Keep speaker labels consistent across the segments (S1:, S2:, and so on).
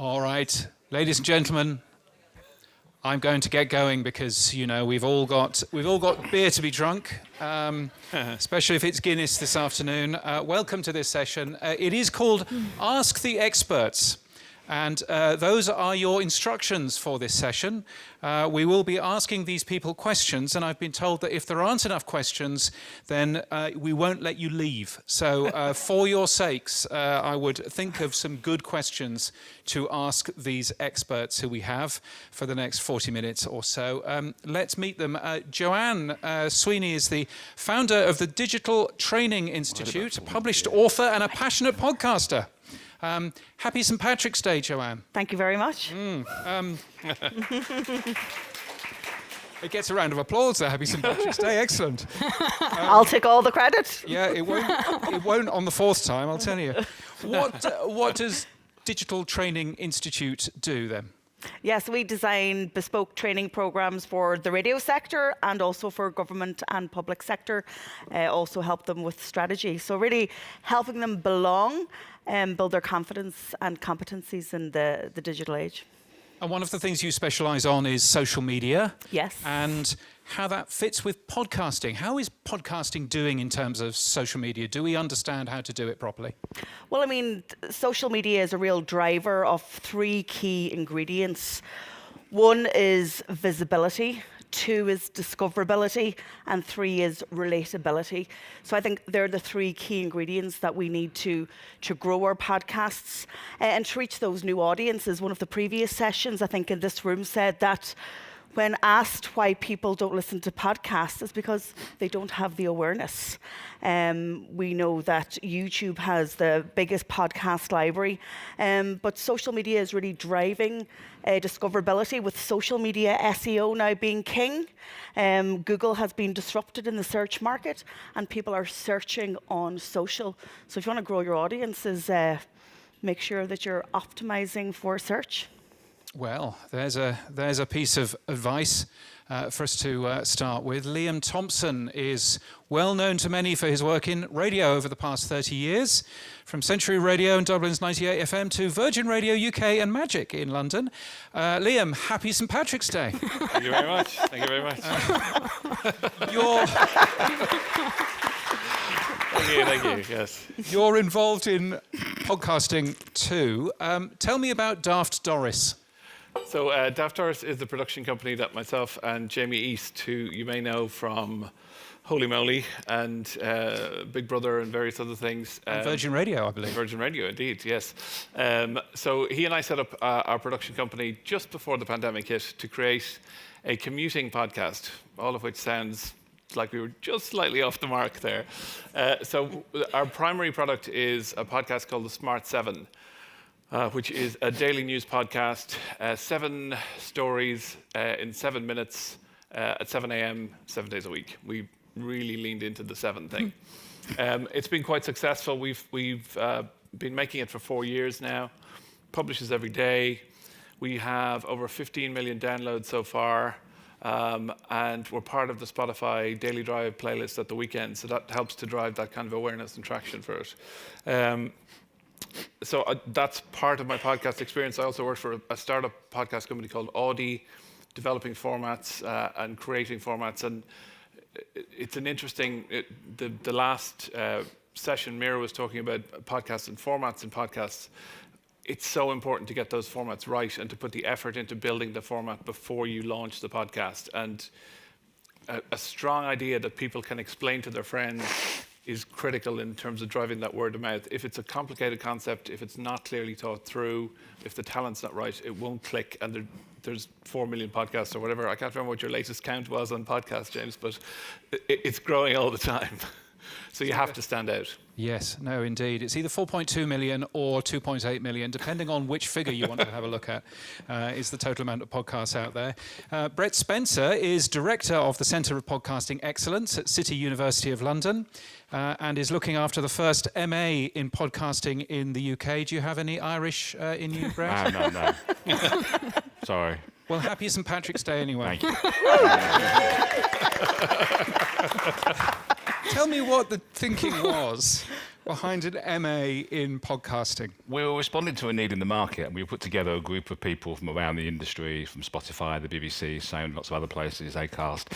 S1: All right, ladies and gentlemen, I'm going to get going because we've all got beer to be drunk, especially if it's Guinness this afternoon. Welcome to this session. It is called Ask the Experts. And those are your instructions for this session. We will be asking these people questions, and I've been told that if there aren't enough questions, then we won't let you leave. So for your sakes, I would think of some good questions to ask these experts who we have for the next 40 minutes or so. Let's meet them. Joanne Sweeney is the founder of the Digital Training Institute, a published author and a passionate podcaster. Happy St. Patrick's Day, Joanne.
S2: Thank you very much.
S1: It gets a round of applause there. Happy St. Patrick's Day. Excellent.
S2: I'll take all the credit.
S1: Yeah, it won't on the fourth time, I'll tell you. What does Digital Training Institute do then?
S2: Yes, we design bespoke training programs for the radio sector and also for government and public sector, also help them with strategy. So really helping them belong and build their confidence and competencies in the digital age.
S1: And one of the things you specialise on is social media.
S2: Yes.
S1: And how that fits with podcasting. How is podcasting doing in terms of social media? Do we understand how to do it properly?
S2: Well, I mean, social media is a real driver of three key ingredients. One is visibility, two is discoverability, and three is relatability. So I think they're the three key ingredients that we need to grow our podcasts and to reach those new audiences. One of the previous sessions, I think, in this room said that when asked why people don't listen to podcasts, it's because they don't have the awareness. We know that YouTube has the biggest podcast library, but social media is really driving discoverability, with social media SEO now being king. Google has been disrupted in the search market, and people are searching on social. So if you want to grow your audiences, make sure that you're optimizing for search.
S1: Well, there's a piece of advice for us to start with. Liam Thompson is well known to many for his work in radio over the past 30 years, from Century Radio and Dublin's 98 FM to Virgin Radio UK and Magic in London. Liam, happy St. Patrick's Day.
S3: Thank you very much. Thank you very much. Thank you, yes.
S1: You're involved in podcasting too. Tell me about Daft Doris.
S3: So Daft Doris is the production company that myself and Jamie East, who you may know from Holy Moly and Big Brother and various other things.
S1: And Virgin Radio, I believe.
S3: Virgin Radio, indeed, yes. So he and I set up our production company just before the pandemic hit to create a commuting podcast, all of which sounds like we were just slightly off the mark there. So our primary product is a podcast called The Smart 7. Which is a daily news podcast, 7 stories in 7 minutes at 7 a.m., 7 days a week. We really leaned into the 7 thing. It's been quite successful. We've been making it for 4 years now, publishes every day. We have over 15 million downloads so far, and we're part of the Spotify Daily Drive playlist at the weekend, so that helps to drive that kind of awareness and traction for it. So that's part of my podcast experience. I also work for a startup podcast company called Audi, developing formats and creating formats. And it's an interesting, the last session, Meera was talking about podcasts and formats in podcasts. It's so important to get those formats right and to put the effort into building the format before you launch the podcast. And a strong idea that people can explain to their friends is critical in terms of driving that word of mouth. If it's a complicated concept, if it's not clearly thought through, if the talent's not right, it won't click. And there's 4 million podcasts or whatever. I can't remember what your latest count was on podcasts, James, but it's growing all the time. So you have to stand out.
S1: Yes, no, indeed. It's either 4.2 million or 2.8 million, depending on which figure you want to have a look at, is the total amount of podcasts out there. Brett Spencer is Director of the Centre of Podcasting Excellence at City University of London and is looking after the first MA in podcasting in the UK. Do you have any Irish in you, Brett?
S4: No. Sorry.
S1: Well, happy St. Patrick's Day anyway.
S4: Thank you.
S1: Tell me what the thinking was behind an MA in podcasting?
S4: We were responding to a need in the market, and we put together a group of people from around the industry, from Spotify, the BBC, Sound, lots of other places, Acast,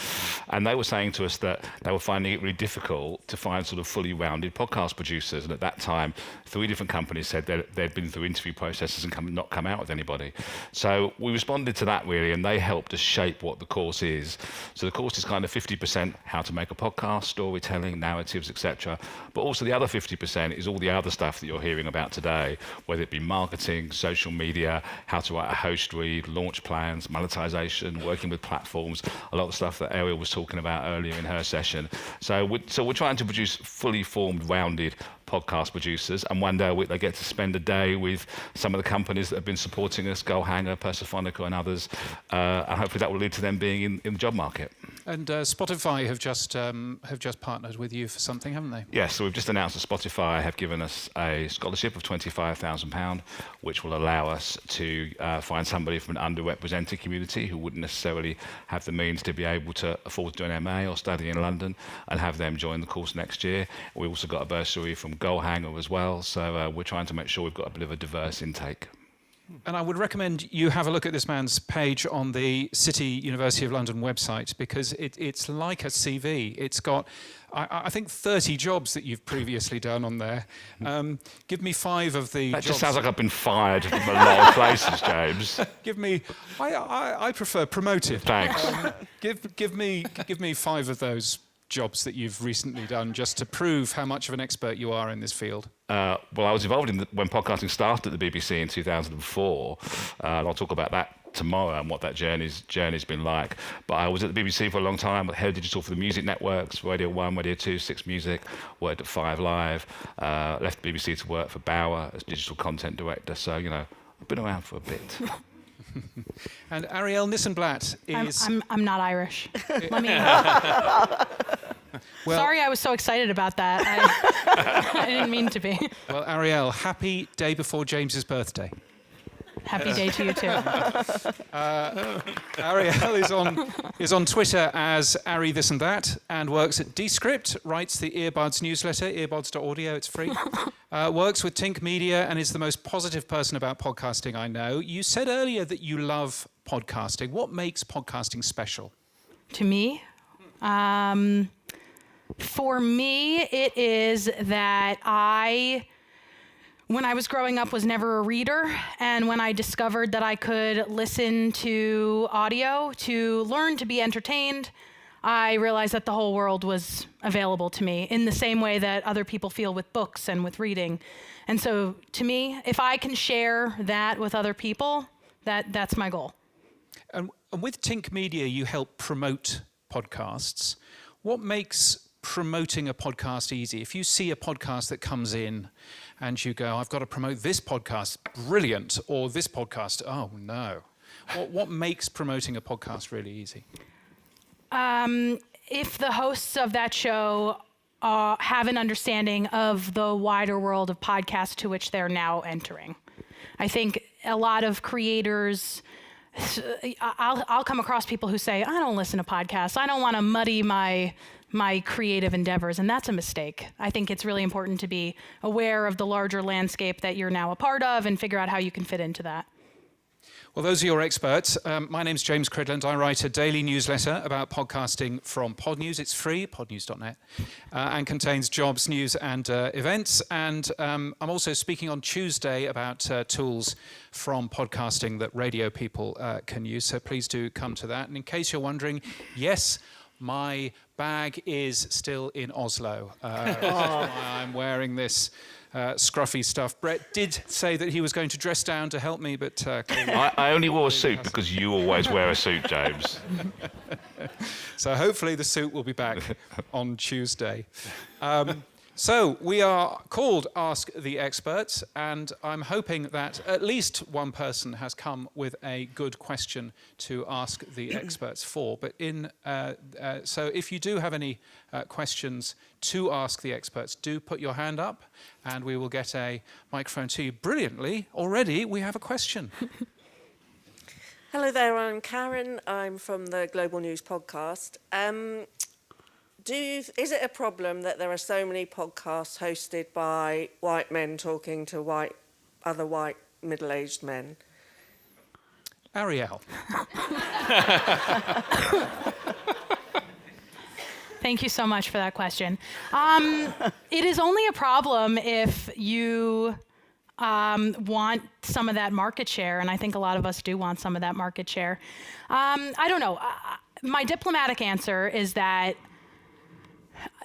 S4: and they were saying to us that they were finding it really difficult to find sort of fully rounded podcast producers. And at that time, 3 different companies said that they'd been through interview processes and not come out with anybody. So we responded to that really, and they helped us shape what the course is. So the course is kind of 50% how to make a podcast, storytelling, narratives, etc. But also the other 50% is all the other stuff that you're hearing about today, whether it be marketing, social media, how to write a host read, launch plans, monetization, working with platforms, a lot of stuff that Arielle was talking about earlier in her session. So we're trying to produce fully formed, rounded podcast producers, and one day a week they get to spend a day with some of the companies that have been supporting us, Goalhanger, Persophonica and others, and hopefully that will lead to them being in the job market.
S1: And Spotify have just partnered with you for something, haven't they?
S4: Yes, so we've just announced that Spotify have given us a scholarship of £25,000, which will allow us to find somebody from an underrepresented community who wouldn't necessarily have the means to be able to afford to do an MA or study in London, and have them join the course next year. We also got a bursary from Goalhanger as well, so we're trying to make sure we've got a bit of a diverse intake.
S1: And I would recommend you have a look at this man's page on the City University of London website, because it's like a CV. It's got, I think, 30 jobs that you've previously done on there. Give me 5 of the
S4: That
S1: jobs.
S4: just sounds like I've been fired from a lot of places, James.
S1: Give me, I prefer promoted.
S4: Thanks.
S1: Give me 5 of those jobs that you've recently done, just to prove how much of an expert you are in this field.
S4: Well, I was involved when podcasting started at the BBC in 2004, and I'll talk about that tomorrow and what that journey's been like. But I was at the BBC for a long time, head of digital for the music networks, Radio 1, Radio 2, 6 Music, worked at 5 Live, left the BBC to work for Bauer as digital content director. So, I've been around for a bit.
S1: And Arielle Nissenblatt is...
S5: I'm not Irish. Let me...
S1: Well,
S5: Sorry I was so excited about that. I didn't mean to be.
S1: Well, Arielle, happy day before James's birthday.
S5: Happy day to you too.
S1: Arielle is on Twitter as Ari This and That, and works at Descript, writes the Earbuds newsletter, earbuds.audio, it's free. Works with Tink Media and is the most positive person about podcasting I know. You said earlier that you love podcasting. What makes podcasting special?
S5: To me? For me, it is that when I was growing up, was never a reader, and when I discovered that I could listen to audio to learn to be entertained, I realized that the whole world was available to me in the same way that other people feel with books and with reading. And so to me, if I can share that with other people, that's my goal.
S1: And with Tink Media, you help promote podcasts. What makes promoting a podcast easy? If you see a podcast that comes in and you go, I've got to promote this podcast, brilliant, or this podcast, oh no. What makes promoting a podcast really easy?
S5: If the hosts of that show have an understanding of the wider world of podcasts to which they're now entering. I think a lot of creators, I'll come across people who say, I don't listen to podcasts. I don't want to muddy my creative endeavors, and that's a mistake. I think it's really important to be aware of the larger landscape that you're now a part of and figure out how you can fit into that.
S1: Well, those are your experts. My name's James Cridland. I write a daily newsletter about podcasting from Podnews. It's free, podnews.net, and contains jobs, news, and events. And I'm also speaking on Tuesday about tools from podcasting that radio people can use. So please do come to that. And in case you're wondering, yes, my bag is still in Oslo. I'm wearing this scruffy stuff. Brett did say that he was going to dress down to help me, but...
S4: I only wore a suit because you always wear a suit, James.
S1: So hopefully the suit will be back on Tuesday. So we are called Ask the Experts, and I'm hoping that at least one person has come with a good question to ask the experts for. But so if you do have any questions to ask the experts, do put your hand up, and we will get a microphone to you. Brilliantly, already we have a question.
S6: Hello there, I'm Karen. I'm from the Global News podcast. is it a problem that there are so many podcasts hosted by white men talking to other white middle-aged men?
S1: Arielle.
S5: Thank you so much for that question. It is only a problem if you want some of that market share, and I think a lot of us do want some of that market share. I don't know. My diplomatic answer is that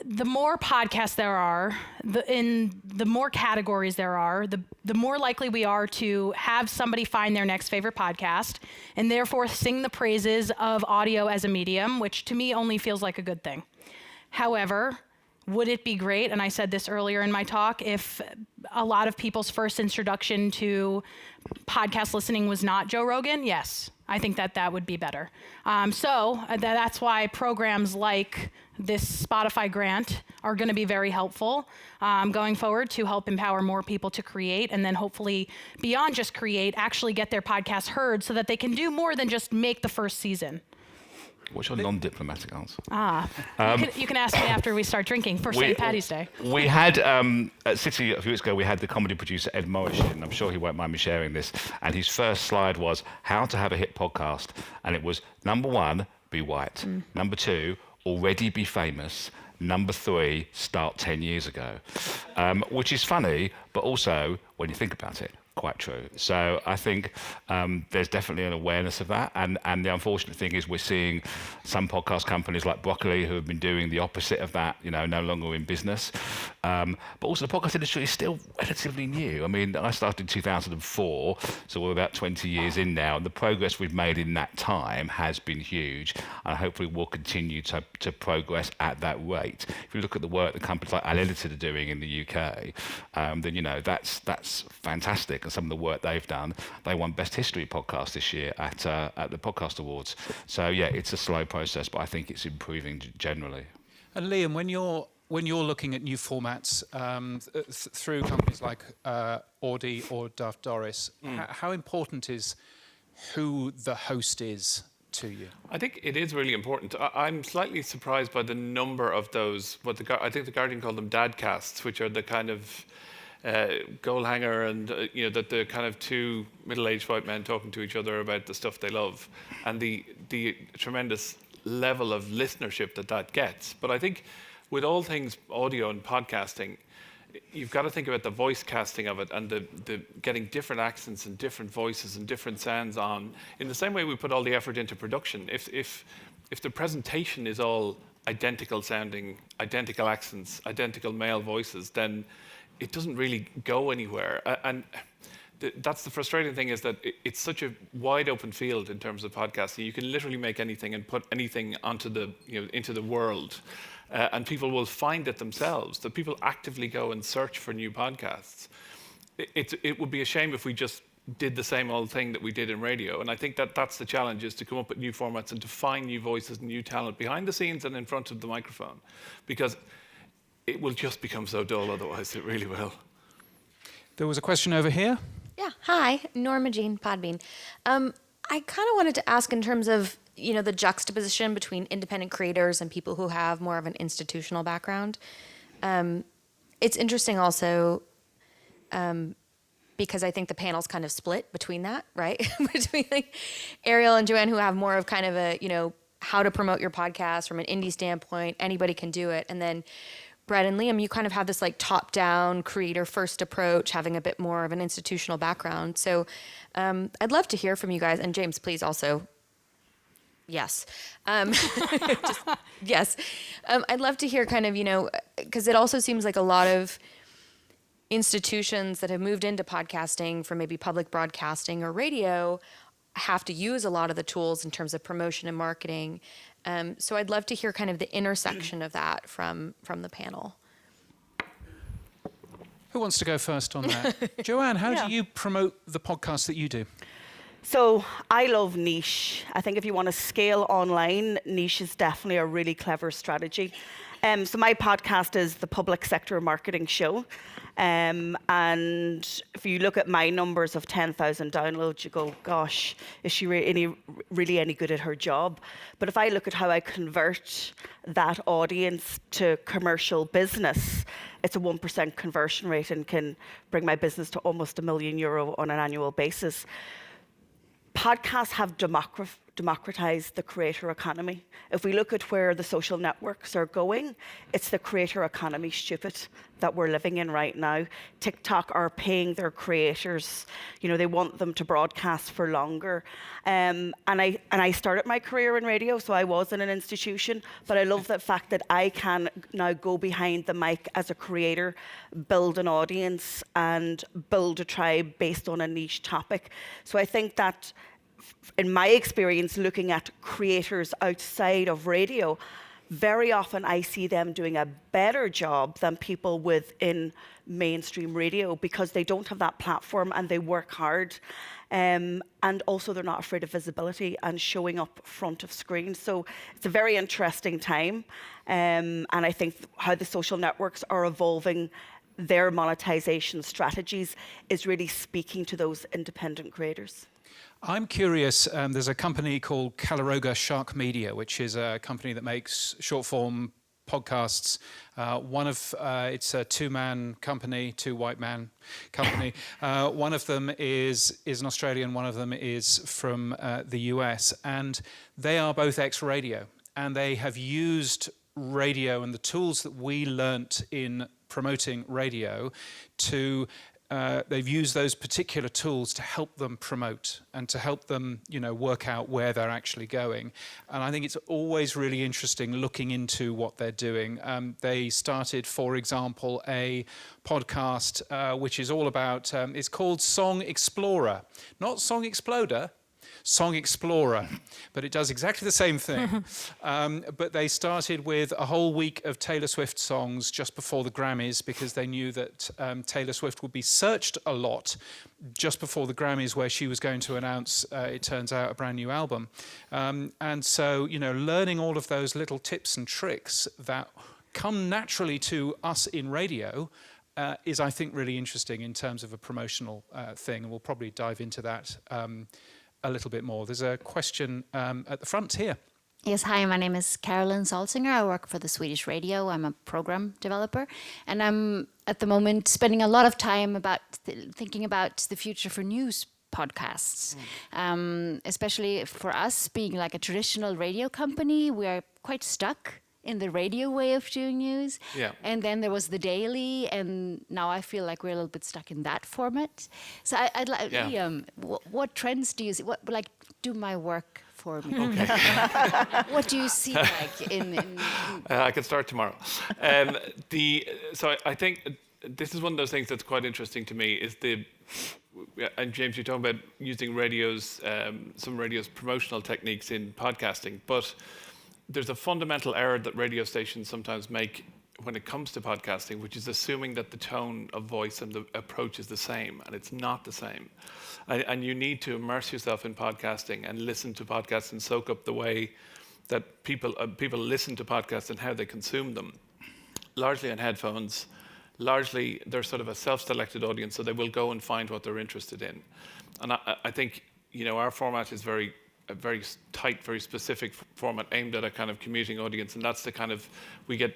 S5: the more podcasts there are, the more categories there are, the more likely we are to have somebody find their next favorite podcast and therefore sing the praises of audio as a medium, which to me only feels like a good thing. However, would it be great, and I said this earlier in my talk, if a lot of people's first introduction to podcast listening was not Joe Rogan? Yes, I think that would be better. So that's why programs like this Spotify grant are going to be very helpful going forward to help empower more people to create, and then hopefully beyond just create, actually get their podcasts heard so that they can do more than just make the first season.
S4: What's your non-diplomatic answer?
S5: You can ask me after we start drinking for St. Paddy's Day.
S4: We had, at City a few weeks ago, we had the comedy producer Ed Morris in. I'm sure he won't mind me sharing this. And his first slide was how to have a hit podcast. And it was, number 1, be white. Number 2, already be famous. Number 3, start 10 years ago. Which is funny, but also, when you think about it, quite true. So I think there's definitely an awareness of that. And the unfortunate thing is we're seeing some podcast companies like Broccoli who have been doing the opposite of that, no longer in business. But also the podcast industry is still relatively new. I mean, I started in 2004, so we're about 20 years in now. And the progress we've made in that time has been huge. And hopefully we'll continue to progress at that rate. If you look at the work that companies like Unedited are doing in the UK, then, that's fantastic. And some of the work they've done, they won Best History Podcast this year at the Podcast Awards. So yeah, it's a slow process, but I think it's improving generally.
S1: And Liam, when you're looking at new formats through companies like Audi or Duff Doris, how important is who the host is to you? I
S3: think it is really important. I'm slightly surprised by the number of those. I think the Guardian called them dadcasts, which are the kind of goal hanger and that the kind of two middle-aged white men talking to each other about the stuff they love, and the tremendous level of listenership that gets. But I think with all things audio and podcasting, you've got to think about the voice casting of it and the getting different accents and different voices and different sounds on. In the same way we put all the effort into production, if the presentation is all identical sounding, identical accents, identical male voices, then it doesn't really go anywhere. And that's the frustrating thing, is that it's such a wide open field in terms of podcasting. You can literally make anything and put anything onto into the world. And people will find it themselves. That people actively go and search for new podcasts. It would be a shame if we just did the same old thing that we did in radio. And I think that's the challenge, is to come up with new formats and to find new voices and new talent behind the scenes and in front of the microphone. Because it will just become so dull otherwise. It really will.
S1: There was a question over here.
S7: Yeah. Hi, Norma Jean, Podbean. I kind of wanted to ask in terms of, the juxtaposition between independent creators and people who have more of an institutional background. It's interesting also because I think the panel's kind of split between that, right? Between like Arielle and Joanne, who have more of kind of a, how to promote your podcast from an indie standpoint. Anybody can do it. And then Brett and Liam, you kind of have this like top-down creator-first approach, having a bit more of an institutional background. So I'd love to hear from you guys. And James, please also. Yes. Yes. I'd love to hear kind of, because it also seems like a lot of institutions that have moved into podcasting from maybe public broadcasting or radio have to use a lot of the tools in terms of promotion and marketing. So I'd love to hear kind of the intersection of that from the panel.
S1: Who wants to go first on that? Joanne, how do you promote the podcast that you do?
S2: So I love niche. I think if you want to scale online, niche is definitely a really clever strategy. So my podcast is the Public Sector Marketing Show. And if you look at my numbers of 10,000 downloads, you go, gosh, is she really any good at her job? But if I look at how I convert that audience to commercial business, it's a 1% conversion rate and can bring my business to almost €1 million on an annual basis. Podcasts have democratized the creator economy. If we look at where the social networks are going, it's the creator economy, stupid, that we're living in right now. TikTok are paying their creators. They want them to broadcast for longer. And I started my career in radio, so I was in an institution, but I love the fact that I can now go behind the mic as a creator, build an audience, and build a tribe based on a niche topic. So I think that in my experience, looking at creators outside of radio, very often I see them doing a better job than people within mainstream radio because they don't have that platform and they work hard. And also they're not afraid of visibility and showing up front of screen. So it's a very interesting time. And I think how the social networks are evolving their monetization strategies is really speaking to those independent creators.
S1: I'm curious, there's a company called Calaroga Shark Media, which is a company that makes short-form podcasts. It's a two-man company, two white man company. One of them is an Australian, one of them is from the US, and they are both ex-radio, and they have used radio and the tools that we learnt in promoting radio to they've used those particular tools to help them promote and to help them, work out where they're actually going. And I think it's always really interesting looking into what they're doing. They started, for example, a podcast which is all about, it's called Song Explorer, not Song Exploder, Song Explorer, but it does exactly the same thing. But they started with a whole week of Taylor Swift songs just before the Grammys because they knew that Taylor Swift would be searched a lot just before the Grammys where she was going to announce, it turns out, a brand new album. And so, learning all of those little tips and tricks that come naturally to us in radio is, I think, really interesting in terms of a promotional thing. And we'll probably dive into that a little bit more. There's a question at the front here.
S8: Yes, hi, my name is Caroline Salzinger. I work for the Swedish Radio. I'm a program developer. And I'm at the moment spending a lot of time thinking about the future for news podcasts. Especially for us being like a traditional radio company, we are quite stuck in the radio way of doing news.
S3: Yeah.
S8: And then there was the daily, and now I feel like we're a little bit stuck in that format. So I'd like, what trends do you see? Do my work for me.
S3: Okay.
S8: What do you see in
S3: I can start tomorrow. So I think this is one of those things that's quite interesting to me is and James, you're talking about using some radio's promotional techniques in podcasting, but there's a fundamental error that radio stations sometimes make when it comes to podcasting, which is assuming that the tone of voice and the approach is the same, and it's not the same. And you need to immerse yourself in podcasting and listen to podcasts and soak up the way that people listen to podcasts and how they consume them. Largely on headphones, largely they're sort of a self-selected audience, so they will go and find what they're interested in. And I think our format is a very tight, very specific format aimed at a kind of commuting audience, and that's the kind of, we get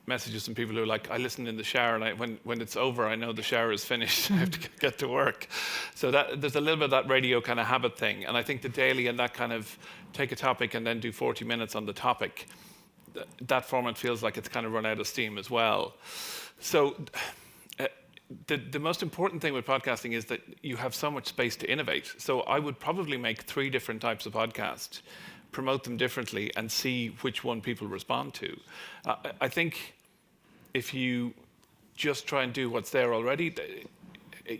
S3: messages from people who are like, I listen in the shower, and when it's over, I know the shower is finished. I have to get to work. So there's a little bit of that radio kind of habit thing, and I think the daily and that kind of take a topic and then do 40 minutes on the topic, that format feels like it's kind of run out of steam as well. So the most important thing with podcasting is that you have so much space to innovate. So I would probably make 3 different types of podcasts, promote them differently, and see which one people respond to. I think if you just try and do what's there already,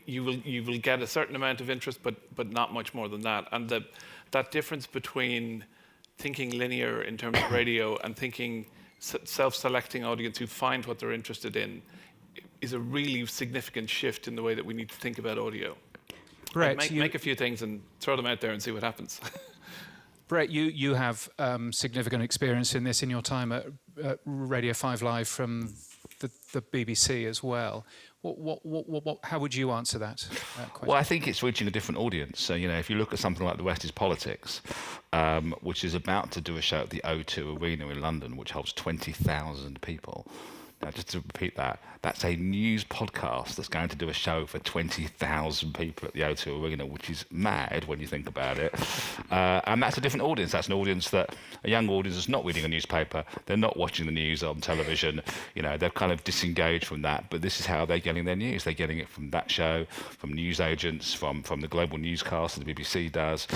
S3: you will get a certain amount of interest, but not much more than that. And that difference between thinking linear in terms of radio and thinking self-selecting audience who find what they're interested in is a really significant shift in the way that we need to think about audio.
S1: Brett,
S3: make a few things and throw them out there and see what happens.
S1: Brett, you have significant experience in this in your time at Radio 5 Live from the BBC as well. How would you answer that question?
S4: Well, I think it's reaching a different audience. So, if you look at something like The West is Politics, which is about to do a show at the O2 Arena in London, which holds 20,000 people. Now, just to repeat that, that's a news podcast that's going to do a show for 20,000 people at the O2 Arena, which is mad when you think about it. And that's a different audience. That's an audience a young audience that's not reading a newspaper. They're not watching the news on television. They're kind of disengaged from that. But this is how they're getting their news. They're getting it from that show, from news agents, from the global newscast that the BBC does,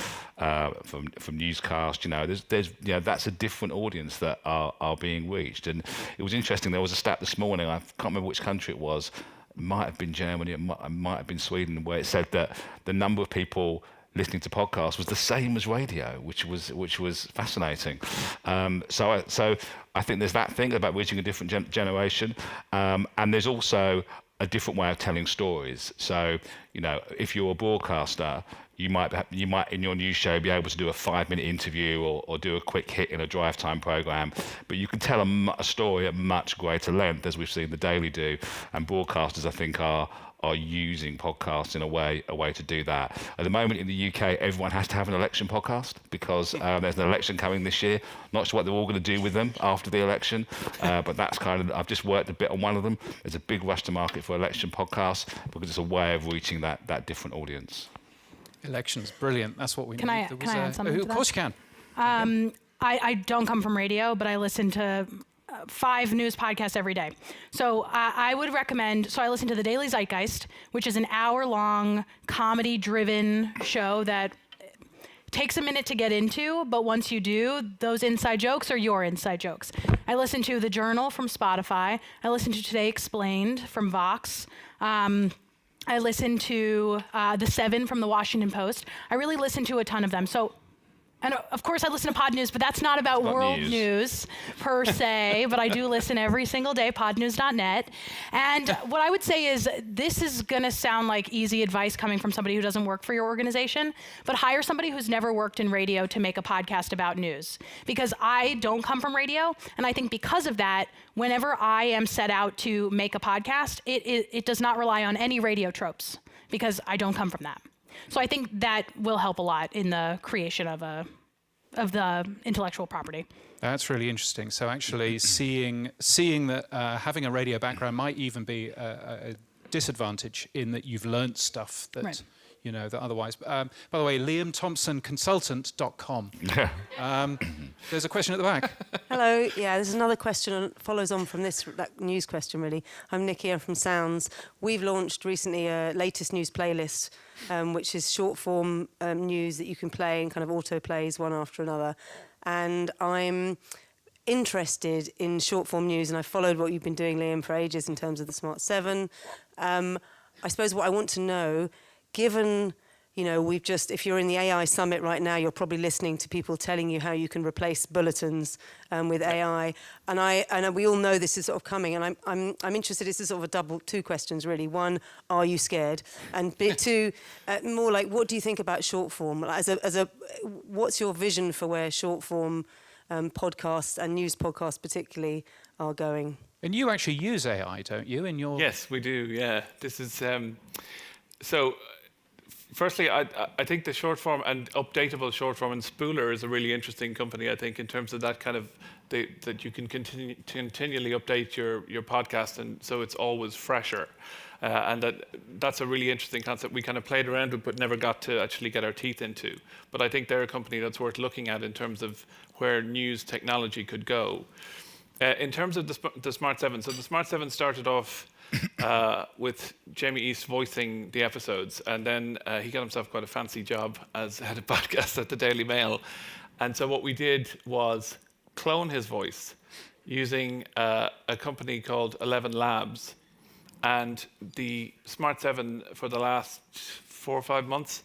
S4: from newscast. That's a different audience that are being reached. And it was interesting. There was a stat this morning. I can't remember which country it was. It might have been Germany. It might have been Sweden, where it said that the number of people listening to podcasts was the same as radio, which was fascinating. So I think there's that thing about reaching a different generation, and there's also a different way of telling stories. So if you're a broadcaster, you might in your news show be able to do a 5-minute interview or do a quick hit in a drive time program, but you can tell a story at much greater length, as we've seen the Daily do, and broadcasters I think are using podcasts in a way to do that. At the moment in the UK, everyone has to have an election podcast because there's an election coming this year. Not sure what they're all going to do with them after the election, but that's I've just worked a bit on one of them. There's a big rush to market for election podcasts because it's a way of reaching that different audience.
S1: Elections, brilliant. That's what we need.
S5: Can I add something to
S1: Of course you
S5: can. I don't come from radio, but I listen to 5 news podcasts every day. So I would recommend, I listen to The Daily Zeitgeist, which is an hour-long comedy-driven show that takes a minute to get into, but once you do, those inside jokes are your inside jokes. I listen to The Journal from Spotify. I listen to Today Explained from Vox. I listen to The 7 from The Washington Post. I really listen to a ton of them. And of course I listen to Podnews, but that's not about world news per se, but I do listen every single day, podnews.net. And what I would say is this is going to sound like easy advice coming from somebody who doesn't work for your organization, but hire somebody who's never worked in radio to make a podcast about news. Because I don't come from radio, and I think because of that, whenever I am set out to make a podcast, it does not rely on any radio tropes because I don't come from that. So I think that will help a lot in the creation of the intellectual property.
S1: That's really interesting. So actually seeing that having a radio background might even be a disadvantage in that you've learnt stuff that
S5: right.
S1: That otherwise. By the way, liamthompsonconsultant.com. There's a question at the back.
S9: Hello. Yeah, there's another question follows on from that news question really. I'm Nikki. I'm from Sounds. We've launched recently a latest news playlist, which is short form news that you can play in kind of auto plays one after another. And I'm interested in short form news, and I've followed what you've been doing, Liam, for ages in terms of the Smart 7. I suppose what I want to know, given, if you're in the AI summit right now, you're probably listening to people telling you how you can replace bulletins with AI. And we all know this is sort of coming. And I'm interested, this is sort of two questions really. One, are you scared? And two, more like, what do you think about short form? What's your vision for where short form podcasts and news podcasts particularly are going?
S1: And you actually use AI, don't you, in your...
S3: Yes, we do, yeah. This is... Firstly, I think the short form and updatable short form and Spooler is a really interesting company, I think, in terms of that kind of, that you can continually update your podcast, and so it's always fresher. And that's a really interesting concept we kind of played around with but never got to actually get our teeth into. But I think they're a company that's worth looking at in terms of where news technology could go. In terms of the Smart 7, so the Smart 7 started off with Jamie East voicing the episodes, and then he got himself quite a fancy job as head of podcast at the Daily Mail. And so what we did was clone his voice using a company called 11 Labs. And the Smart 7 for the last 4 or 5 months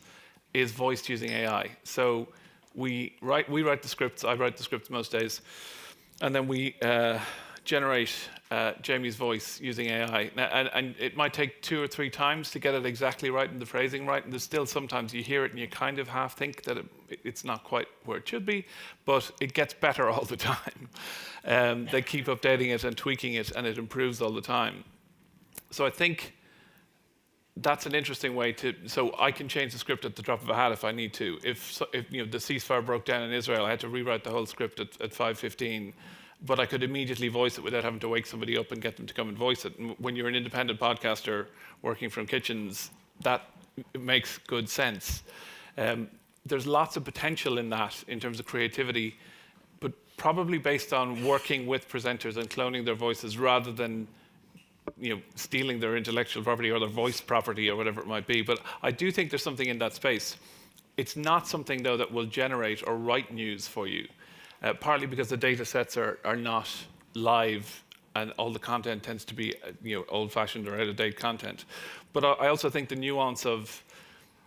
S3: is voiced using AI. So we write the scripts, I write the scripts most days, and then we generate Jamie's voice using AI. And it might take 2 or 3 times to get it exactly right and the phrasing right. And there's still sometimes you hear it and you kind of half think that it's not quite where it should be, but it gets better all the time. They keep updating it and tweaking it, and it improves all the time. So I think that's an interesting way to. So I can change the script at the drop of a hat if I need to. If you know, the ceasefire broke down in Israel, I had to rewrite the whole script at 5:15. But I could immediately voice it without having to wake somebody up and get them to come and voice it. And when you're an independent podcaster working from kitchens, that makes good sense. There's lots of potential in that in terms of creativity, but probably based on working with presenters and cloning their voices rather than stealing their intellectual property or their voice property or whatever it might be. But I do think there's something in that space. It's not something, though, that will generate or write news for you. Partly because the data sets are not live and all the content tends to be old-fashioned or out-of-date content. But I also think the nuance of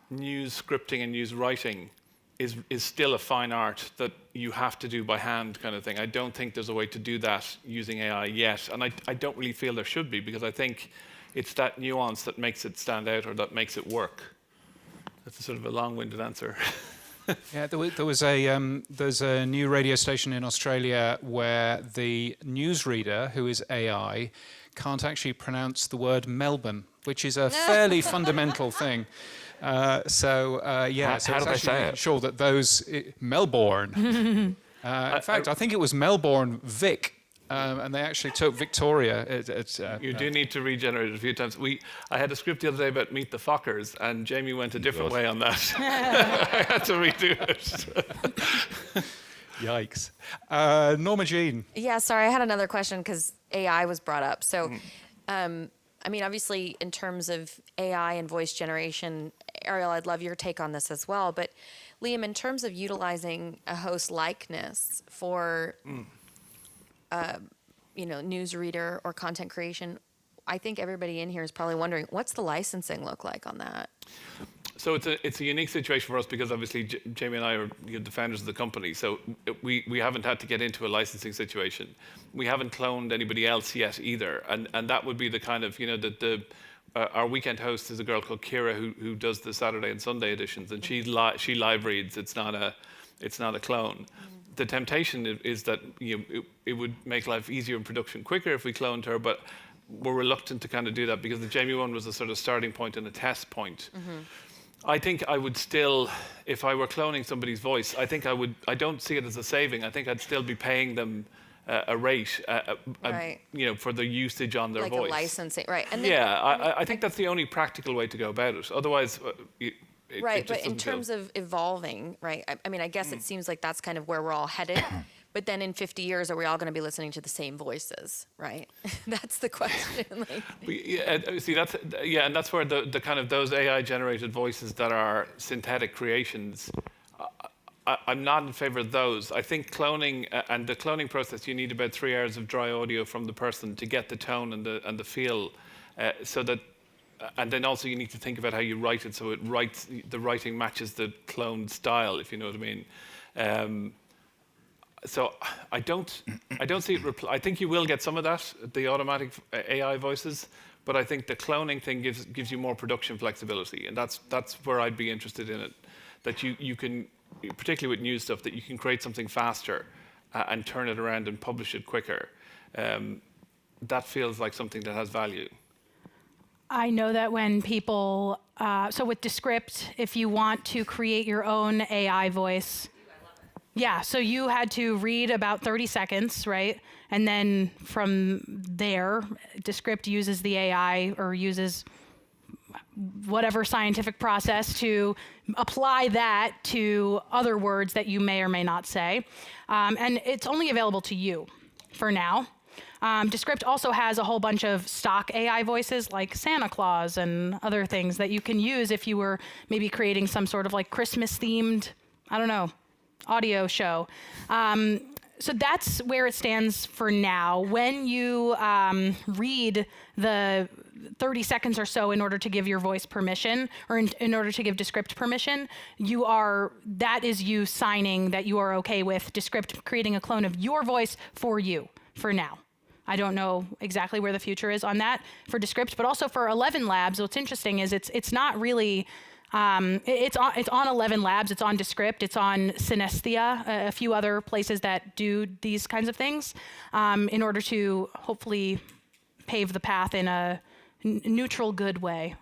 S3: news scripting and news writing is still a fine art that you have to do by hand kind of thing. I don't think there's a way to do that using AI yet. And I don't really feel there should be, because I think it's that nuance that makes it stand out or that makes it work. That's a sort of a long-winded answer.
S1: Yeah, there's a new radio station in Australia where the newsreader, who is AI, can't actually pronounce the word Melbourne, which is a fairly fundamental thing. So
S4: how
S1: it's
S4: do they
S1: actually
S4: say it?
S1: sure that Melbourne. In fact, I think it was Melbourne Vic. And they actually took Victoria.
S3: You do need to regenerate it a few times. I had a script the other day about Meet the Fockers, and Jamie went a different way on that. I had to redo it.
S1: Yikes. Norma Jean.
S7: Yeah, sorry, I had another question because AI was brought up. So, I mean, obviously, in terms of AI and voice generation, Arielle, I'd love your take on this as well. But Liam, in terms of utilizing a host likeness for newsreader or content creation, I think everybody in here is probably wondering, what's the licensing look like on that?
S3: So it's a unique situation for us because obviously Jamie and I are the founders of the company, so we haven't had to get into a licensing situation. We haven't cloned anybody else yet either, and that would be the kind of our weekend host is a girl called Kira who does the Saturday and Sunday editions, and she live reads. It's not a clone. The temptation is that it would make life easier in production quicker if we cloned her, but we're reluctant to kind of do that because the Jamie one was a sort of starting point and a test point. Mm-hmm. I think I would still, if I were cloning somebody's voice, I don't see it as a saving. I think I'd still be paying them a rate,
S7: right.
S3: For the usage on their
S7: like
S3: voice.
S7: Like a licensing, right. And
S3: then, I think that's the only practical way to go about it. Otherwise,
S7: right, but in terms of evolving, right, I mean, I guess it seems like that's kind of where we're all headed. But then in 50 years, are we all going to be listening to the same voices, right? That's the question.
S3: And that's where the kind of those AI-generated voices that are synthetic creations, I'm not in favor of those. I think cloning, and the cloning process, you need about 3 hours of dry audio from the person to get the tone and the feel, so that. And then also you need to think about how you write it, so the writing matches the cloned style, if you know what I mean. So I don't see it. I think you will get some of that, the automatic AI voices, but I think the cloning thing gives you more production flexibility, and that's where I'd be interested in it. That you can, particularly with news stuff, that you can create something faster and turn it around and publish it quicker. That feels like something that has value.
S5: I know that when people, so with Descript, if you want to create your own AI voice, yeah, so you had to read about 30 seconds, right? And then from there, Descript uses the AI or uses whatever scientific process to apply that to other words that you may or may not say. And it's only available to you for now. Descript also has a whole bunch of stock AI voices like Santa Claus and other things that you can use if you were maybe creating some sort of like Christmas themed, audio show. So that's where it stands for now. When you read the 30 seconds or so in order to give your voice permission, or in order to give Descript permission, that is you signing that you are okay with Descript creating a clone of your voice for you for now. I don't know exactly where the future is on that for Descript, but also for 11 Labs. What's interesting is it's not really. It's on 11 Labs. It's on Descript. It's on Synesthia, a few other places that do these kinds of things, in order to hopefully pave the path in a neutral, good way.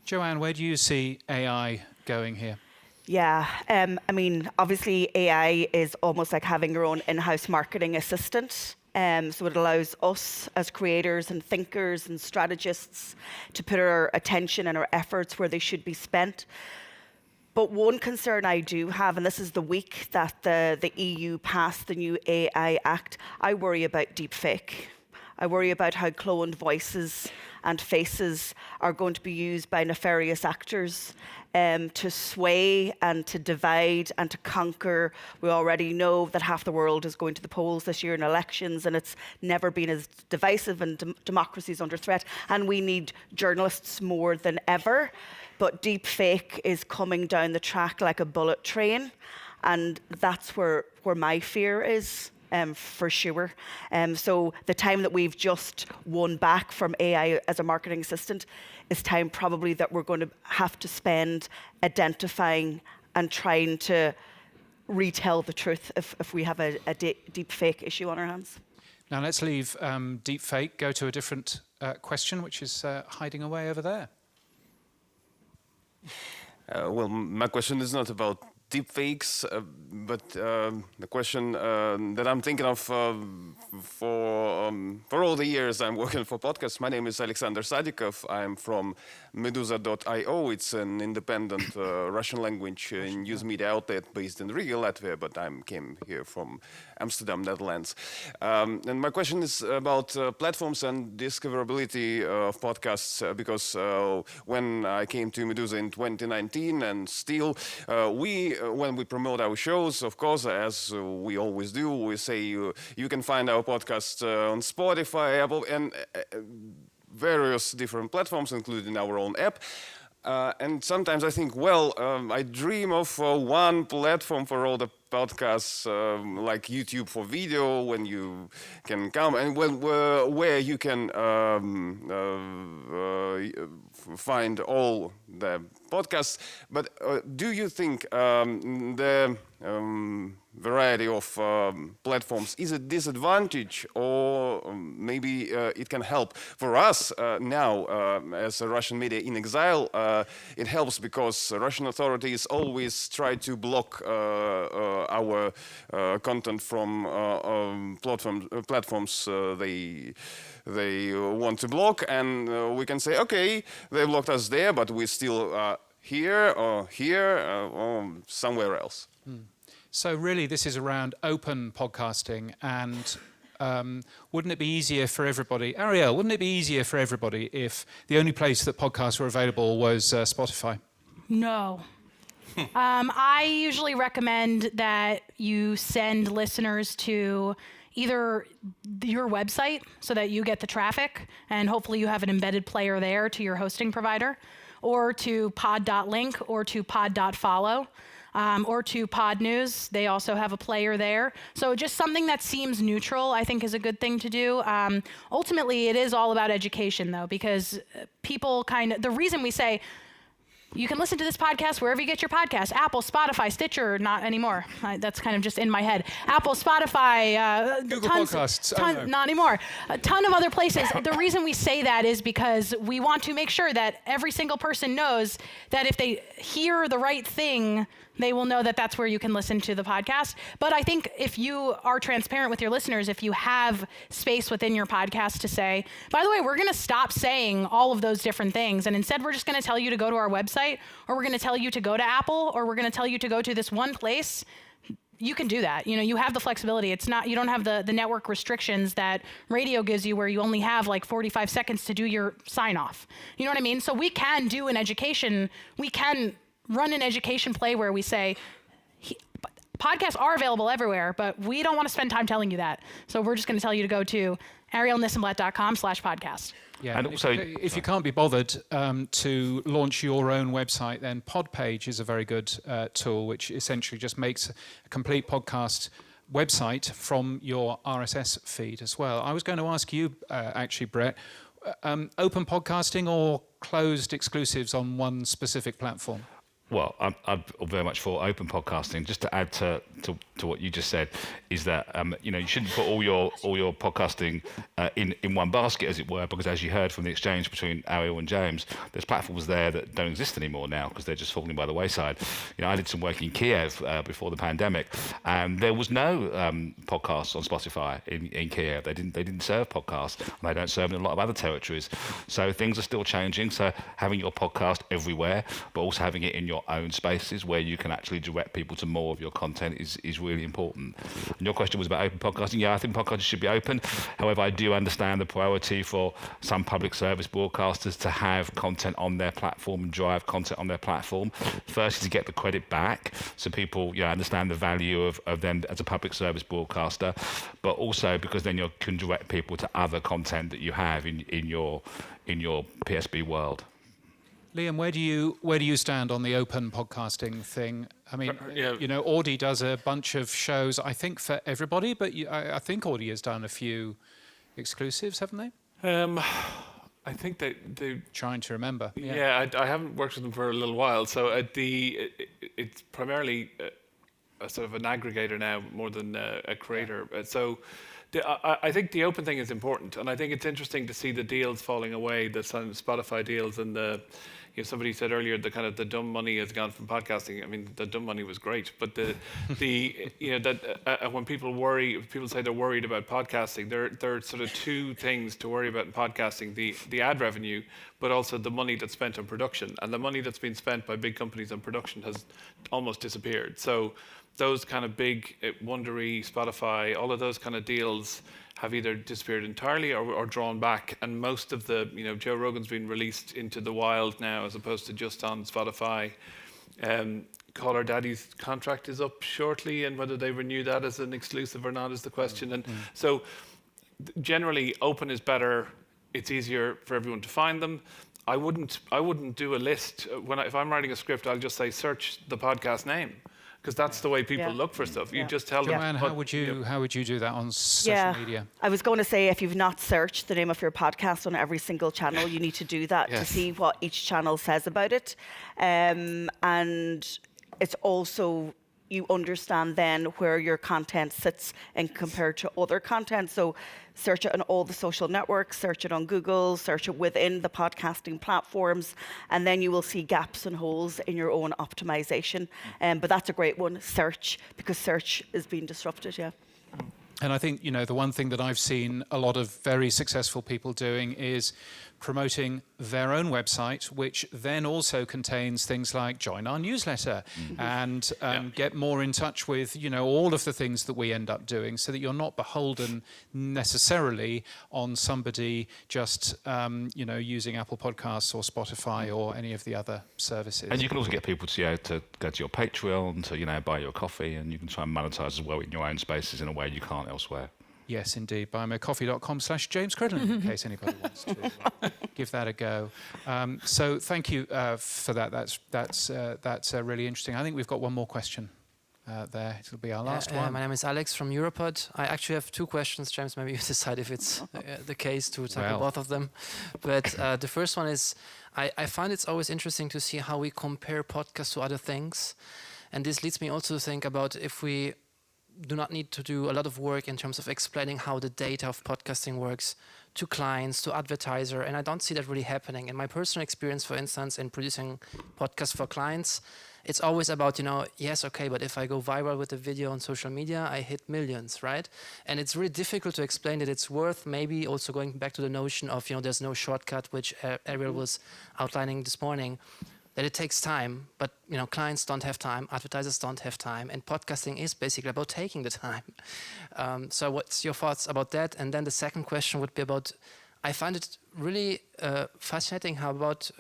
S1: Joanne, where do you see AI going here?
S2: Yeah, I mean, obviously AI is almost like having your own in-house marketing assistant. So it allows us as creators and thinkers and strategists to put our attention and our efforts where they should be spent. But one concern I do have, and this is the week that the EU passed the new AI Act, I worry about deepfake. I worry about how cloned voices and faces are going to be used by nefarious actors to sway and to divide and to conquer. We already know that half the world is going to the polls this year in elections, and it's never been as divisive, and democracy is under threat. And we need journalists more than ever. But deepfake is coming down the track like a bullet train, and that's where my fear is. For sure. So the time that we've just won back from AI as a marketing assistant is time probably that we're going to have to spend identifying and trying to retell the truth if we have a deep fake issue on our hands.
S1: Now let's leave deep fake, go to a different question, which is hiding away over there.
S10: Well, my question is not about deepfakes, but the question that I'm thinking of for all the years I'm working for podcasts. My name is Alexander Sadikov. I'm from Meduza.io. It's an independent Russian language news media outlet based in Riga, Latvia, but I came here from Amsterdam, Netherlands. And my question is about platforms and discoverability of podcasts, because when I came to Meduza in 2019, and still when we promote our shows, of course, as we always do, we say you can find our podcast on Spotify, Apple, and various different platforms, including our own app. And sometimes I think, well, I dream of one platform for all the podcasts, like YouTube for video, when you can come and where you can find all the podcasts. But do you think the variety of platforms is a disadvantage, or maybe it can help? For us now, as a Russian media in exile, it helps because Russian authorities always try to block our content from platforms they want to block, and we can say, okay, they blocked us there, but we still here or somewhere else.
S1: So really, this is around open podcasting, and wouldn't it be easier for everybody? Arielle, wouldn't it be easier for everybody if the only place that podcasts were available was Spotify?
S5: No. I usually recommend that you send listeners to either your website so that you get the traffic, and hopefully you have an embedded player there to your hosting provider, or to pod.link, or to pod.follow. Or to Podnews. They also have a player there. So just something that seems neutral, I think, is a good thing to do. Ultimately, it is all about education, though, because people the reason we say, you can listen to this podcast wherever you get your podcast. Apple, Spotify, Stitcher, not anymore. That's kind of just in my head. Apple, Spotify,
S1: Google Podcasts.
S5: Not anymore. A ton of other places. The reason we say that is because we want to make sure that every single person knows that if they hear the right thing, they will know that that's where you can listen to the podcast. But I think if you are transparent with your listeners, if you have space within your podcast to say, by the way, we're going to stop saying all of those different things, and instead we're just going to tell you to go to our website, or we're going to tell you to go to Apple, or we're going to tell you to go to this one place, you can do that. You know, you have the flexibility. It's not, you don't have the network restrictions that radio gives you, where you only have like 45 seconds to do your sign off. You know what I mean? So we can do an education, we can run an education play where we say, podcasts are available everywhere, but we don't want to spend time telling you that. So we're just going to tell you to go to arielnissenblatt.com/podcast.
S1: Yeah,
S4: and also,
S1: if you can't be bothered to launch your own website, then Podpage is a very good tool, which essentially just makes a complete podcast website from your RSS feed as well. I was going to ask you, actually, Brett, open podcasting or closed exclusives on one specific platform?
S4: Well, I'm very much for open podcasting. Just to add to what you just said, is that you shouldn't put all your podcasting in one basket, as it were, because as you heard from the exchange between Arielle and James, there's platforms there that don't exist anymore now because they're just falling by the wayside. I did some work in Kiev before the pandemic, and there was no podcasts on Spotify in Kiev. They didn't serve podcasts, and they don't serve in a lot of other territories. So things are still changing. So having your podcast everywhere, but also having it in your own spaces where you can actually direct people to more of your content is really important. And your question was about open podcasting. Yeah, I think podcasting should be open. However, I do understand the priority for some public service broadcasters to have content on their platform and drive content on their platform. Firstly, to get the credit back, so people understand the value of them as a public service broadcaster, but also because then you can direct people to other content that you have in your PSB world.
S1: Liam, where do you stand on the open podcasting thing? I mean, Audi does a bunch of shows, I think, for everybody, but I think Audi has done a few exclusives, haven't they?
S3: I think they
S1: trying to remember.
S3: Yeah, I haven't worked with them for a little while, so it's primarily a sort of an aggregator now more than a creator. So I think the open thing is important, and I think it's interesting to see the deals falling away, the Spotify deals, and somebody said earlier the dumb money has gone from podcasting. I mean, the dumb money was great, but when people say they're worried about podcasting, there are sort of two things to worry about in podcasting: the ad revenue, but also the money that's spent on production. And the money that's been spent by big companies on production has almost disappeared. So those kind of big Wondery, Spotify, all of those kind of deals have either disappeared entirely or drawn back. And most of the, Joe Rogan's been released into the wild now as opposed to just on Spotify. Call Her Daddy's contract is up shortly, and whether they renew that as an exclusive or not is the question. And so generally open is better. It's easier for everyone to find them. I wouldn't do a list. If I'm writing a script, I'll just say search the podcast name, because that's the way people look for stuff. You just tell them.
S1: Joanne, how would you do that on social media?
S2: I was going to say, if you've not searched the name of your podcast on every single channel, you need to do that to see what each channel says about it. And it's also, you understand then where your content sits and compared to other content. So search it on all the social networks, search it on Google, search it within the podcasting platforms, and then you will see gaps and holes in your own optimization. But that's a great one, search, because search is being disrupted,
S1: And I think, the one thing that I've seen a lot of very successful people doing is promoting their own website, which then also contains things like join our newsletter and get more in touch with, all of the things that we end up doing, so that you're not beholden necessarily on somebody just, using Apple Podcasts or Spotify or any of the other services.
S4: And you can also get people to go to your Patreon, to, buy your coffee, and you can try and monetize as well in your own spaces in a way you can't elsewhere.
S1: Yes, indeed. buymeacoffee.com/James Cridland, in case anybody wants to give that a go. So thank you for that. That's really interesting. I think we've got one more question there. It'll be our last one.
S11: My name is Alex from Europod. I actually have two questions, James. Maybe you decide if it's the case to tackle both of them. But the first one is, I find it's always interesting to see how we compare podcasts to other things. And this leads me also to think about if we do not need to do a lot of work in terms of explaining how the data of podcasting works to clients, to advertiser, and I don't see that really happening. In my personal experience, for instance, in producing podcasts for clients, it's always about, yes, okay, but if I go viral with a video on social media, I hit millions, right? And it's really difficult to explain that it's worth, maybe also going back to the notion of, there's no shortcut, which Arielle was outlining this morning, that it takes time, but clients don't have time, advertisers don't have time, and podcasting is basically about taking the time. So what's your thoughts about that? And then the second question would be about, I find it really fascinating how about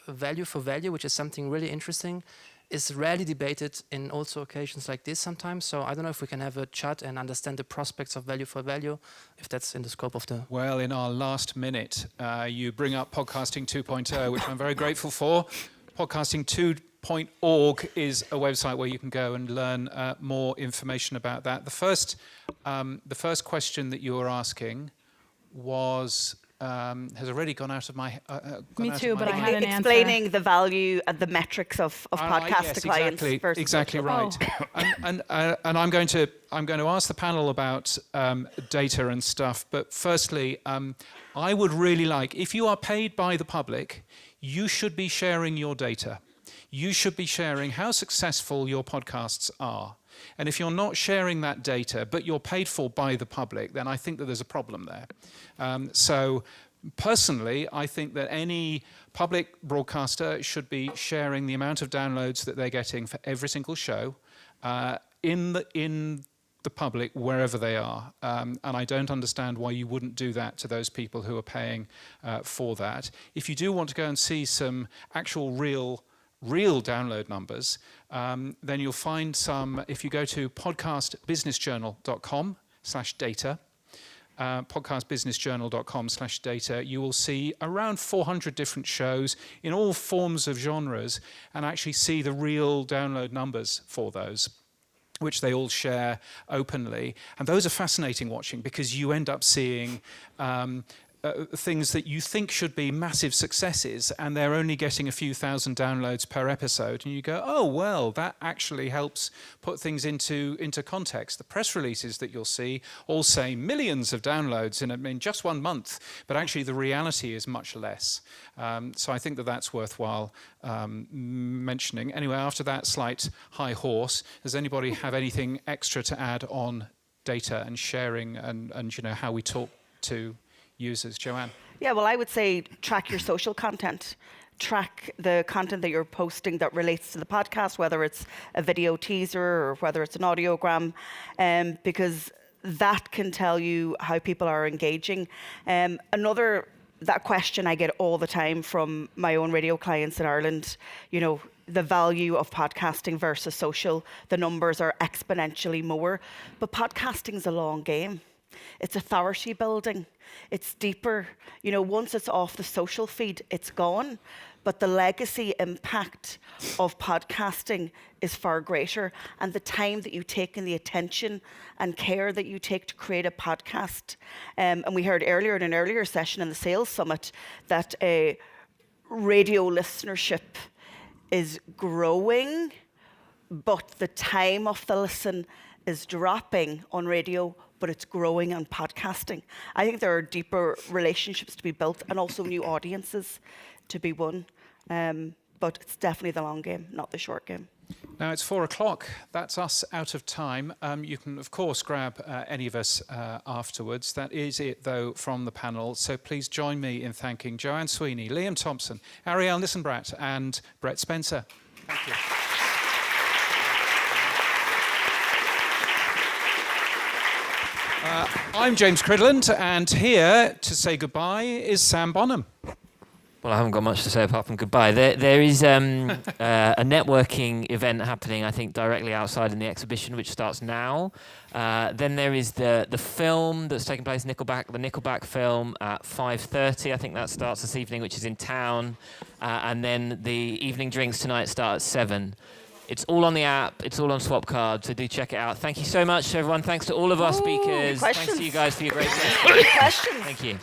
S11: value for value, which is something really interesting, is rarely debated in also occasions like this sometimes. So I don't know if we can have a chat and understand the prospects of value for value, if that's in the scope of the...
S1: Well, in our last minute, you bring up Podcasting 2.0, which I'm very grateful for. Podcasting Insitute.org is a website where you can go and learn more information about that. The first question that you were asking was has already gone out of my.
S5: Me too, but I had an answer.
S2: Explaining the value and the metrics of podcast clients versus
S1: exactly right. And I'm going to ask the panel about data and stuff. But firstly, I would really like, if you are paid by the public, you should be sharing your data. You should be sharing how successful your podcasts are. And if you're not sharing that data, but you're paid for by the public, then I think that there's a problem there. So personally, I think that any public broadcaster should be sharing the amount of downloads that they're getting for every single show in the public, wherever they are. And I don't understand why you wouldn't do that to those people who are paying for that. If you do want to go and see some actual real download numbers, then you'll find some, if you go to podcastbusinessjournal.com/data, podcastbusinessjournal.com/data, you will see around 400 different shows in all forms of genres and actually see the real download numbers for those, which they all share openly. And those are fascinating watching because you end up seeing things that you think should be massive successes and they're only getting a few thousand downloads per episode, and you go, oh well, that actually helps put things into context. The press releases that you'll see all say millions of downloads in just 1 month, but actually the reality is much less. So I think that that's worthwhile mentioning. Anyway, after that slight high horse, does anybody have anything extra to add on data and sharing and how we talk to users? Joanne?
S2: Yeah, well, I would say track your social content. Track the content that you're posting that relates to the podcast, whether it's a video teaser or whether it's an audiogram, because that can tell you how people are engaging. That question I get all the time from my own radio clients in Ireland, the value of podcasting versus social. The numbers are exponentially more, but podcasting's a long game. It's authority building. It's deeper. Once it's off the social feed, it's gone. But the legacy impact of podcasting is far greater. And the time that you take and the attention and care that you take to create a podcast. And we heard earlier in an earlier session in the Sales Summit that radio listenership is growing, but the time of the listen is dropping on radio, but it's growing on podcasting. I think there are deeper relationships to be built and also new audiences to be won. But it's definitely the long game, not the short game.
S1: Now it's 4:00. That's us out of time. You can, of course, grab any of us afterwards. That is it, though, from the panel. So please join me in thanking Joanne Sweeney, Liam Thompson, Arielle Nissenblatt, and Brett Spencer. Thank you. I'm James Cridland, and here to say goodbye is Sam Bonham.
S12: Well, I haven't got much to say apart from goodbye. There is a networking event happening, I think, directly outside in the exhibition, which starts now. Then there is the film that's taking place, the Nickelback film at 5:30. I think that starts this evening, which is in town. And then the evening drinks tonight start at 7. It's all on the app. It's all on Swapcard, so do check it out. Thank you so much, everyone. Thanks to all of our speakers.
S2: Questions.
S12: Thanks to you guys for your great questions.
S2: Questions.
S12: Thank you.